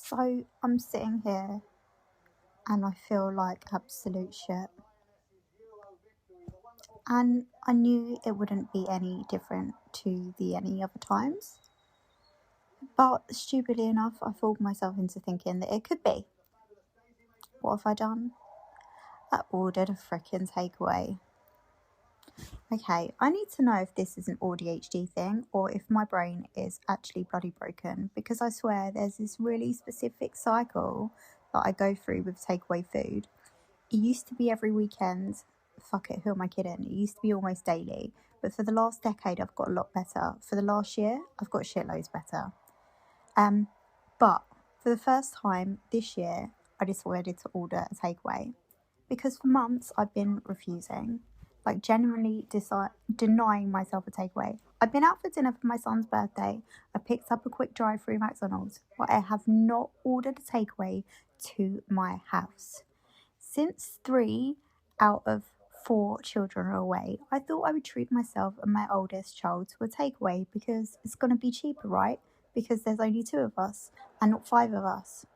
So I'm sitting here and I feel like absolute shit. And I knew it wouldn't be any different to any other times. But stupidly enough, I fooled myself into thinking that it could be. What have I done? I ordered a frickin' takeaway. Okay, I need to know if this is an AuDHD thing or if my brain is actually bloody broken, because I swear there's this really specific cycle that I go through with takeaway food. It used to be every weekend. Fuck it, who am I kidding? It used to be almost daily. But for the last decade, I've got a lot better. For the last year, I've got shitloads better. But for the first time this year, I decided to order a takeaway. Because for months, I've been refusing. Like, genuinely denying myself a takeaway. I've been out for dinner for my son's birthday. I picked up a quick drive-through McDonald's. But I have not ordered a takeaway to my house. Since 3 out of 4 children are away, I thought I would treat myself and my oldest child to a takeaway because it's going to be cheaper, right? Because there's only 2 of us and not 5 of us.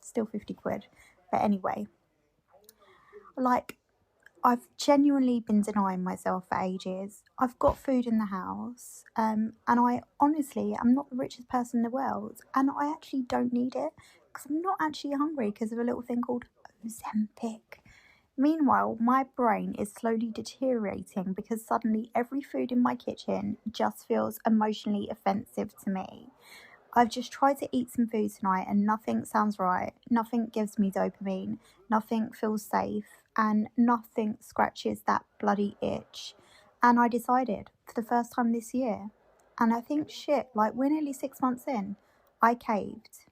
Still 50 quid. But anyway, like, I've genuinely been denying myself for ages. I've got food in the house, and I honestly am not the richest person in the world, and I actually don't need it because I'm not actually hungry because of a little thing called Ozempic. Meanwhile, my brain is slowly deteriorating because suddenly every food in my kitchen just feels emotionally offensive to me. I've just tried to eat some food tonight and nothing sounds right. Nothing gives me dopamine. Nothing feels safe. And nothing scratches that bloody itch. And I decided for the first time this year. And I think shit, like we're nearly 6 months in. I caved.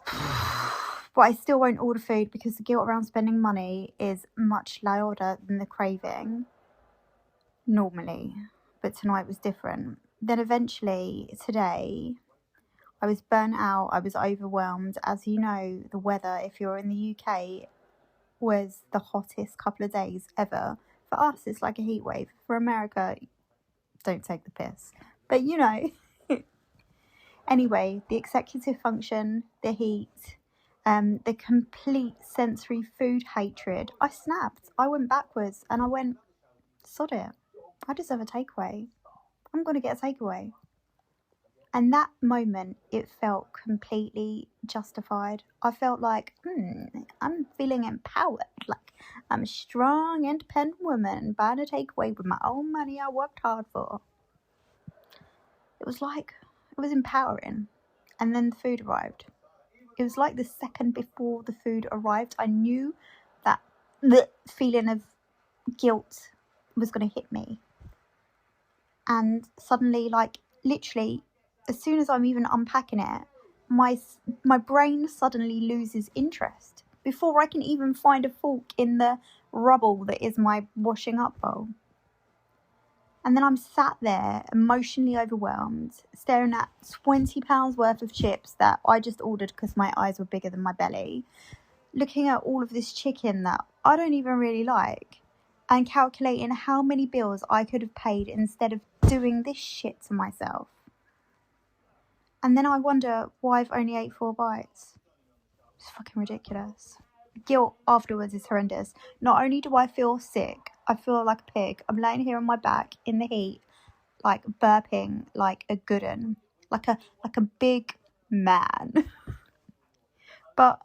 But I still won't order food because the guilt around spending money is much louder than the craving normally. But tonight was different. Then eventually, today, I was burnt out, I was overwhelmed. As you know, the weather, if you're in the UK, was the hottest couple of days ever. For us, it's like a heat wave. For America, don't take the piss. But you know. Anyway, the executive function, the heat, the complete sensory food hatred. I snapped. I went backwards and I went, sod it. I deserve a takeaway. I'm going to get a takeaway. And that moment, it felt completely justified. I felt like, I'm feeling empowered. Like, I'm a strong, independent woman buying a takeaway with my own money I worked hard for. It was empowering. And then the food arrived. It was like the second before the food arrived, I knew that the feeling of guilt was going to hit me. And suddenly, like, literally, as soon as I'm even unpacking it, my brain suddenly loses interest before I can even find a fork in the rubble that is my washing up bowl. And then I'm sat there, emotionally overwhelmed, staring at £20 worth of chips that I just ordered because my eyes were bigger than my belly, looking at all of this chicken that I don't even really like, and calculating how many bills I could have paid instead of doing this shit to myself. And then I wonder why I've only ate 4 bites. It's fucking ridiculous. Guilt afterwards is horrendous. Not only do I feel sick, I feel like a pig. I'm laying here on my back in the heat, like burping like a good un, like a big man. But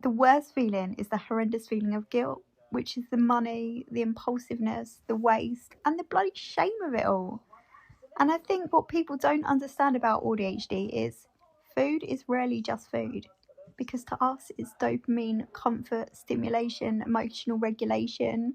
the worst feeling is the horrendous feeling of guilt, which is the money, the impulsiveness, the waste, and the bloody shame of it all. And I think what people don't understand about AuDHD is food is rarely just food. Because to us, it's dopamine, comfort, stimulation, emotional regulation,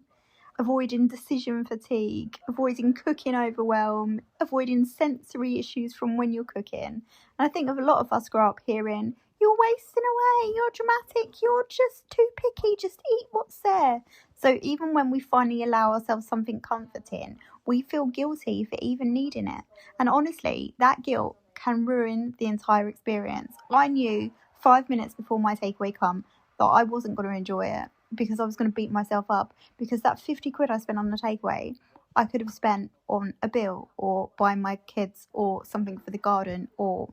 avoiding decision fatigue, avoiding cooking overwhelm, avoiding sensory issues from when you're cooking. And I think a lot of us grow up hearing, you're wasting away, you're dramatic, you're just too picky, just eat what's there. So even when we finally allow ourselves something comforting, we feel guilty for even needing it. And honestly, that guilt can ruin the entire experience. I knew 5 minutes before my takeaway come that I wasn't going to enjoy it because I was going to beat myself up, because that 50 quid I spent on the takeaway I could have spent on a bill or buying my kids or something for the garden or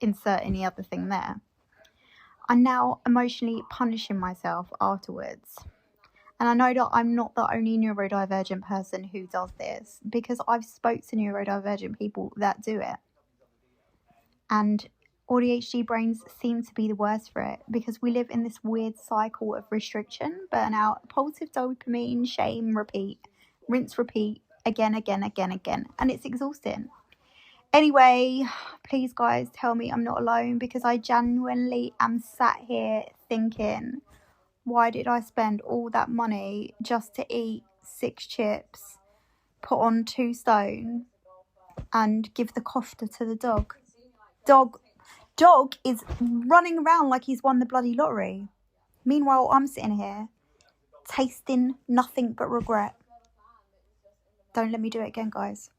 insert any other thing there. I'm now emotionally punishing myself afterwards. And I know that I'm not the only neurodivergent person who does this, because I've spoke to neurodivergent people that do it. And AuDHD brains seem to be the worst for it, because we live in this weird cycle of restriction, burnout, impulsive dopamine, shame, repeat, rinse, repeat, again. And it's exhausting. Anyway, please guys, tell me I'm not alone, because I genuinely am sat here thinking, why did I spend all that money just to eat 6 chips, put on 2 stone, and give the kofta to the dog? Dog is running around like he's won the bloody lottery. Meanwhile, I'm sitting here tasting nothing but regret. Don't let me do it again, guys.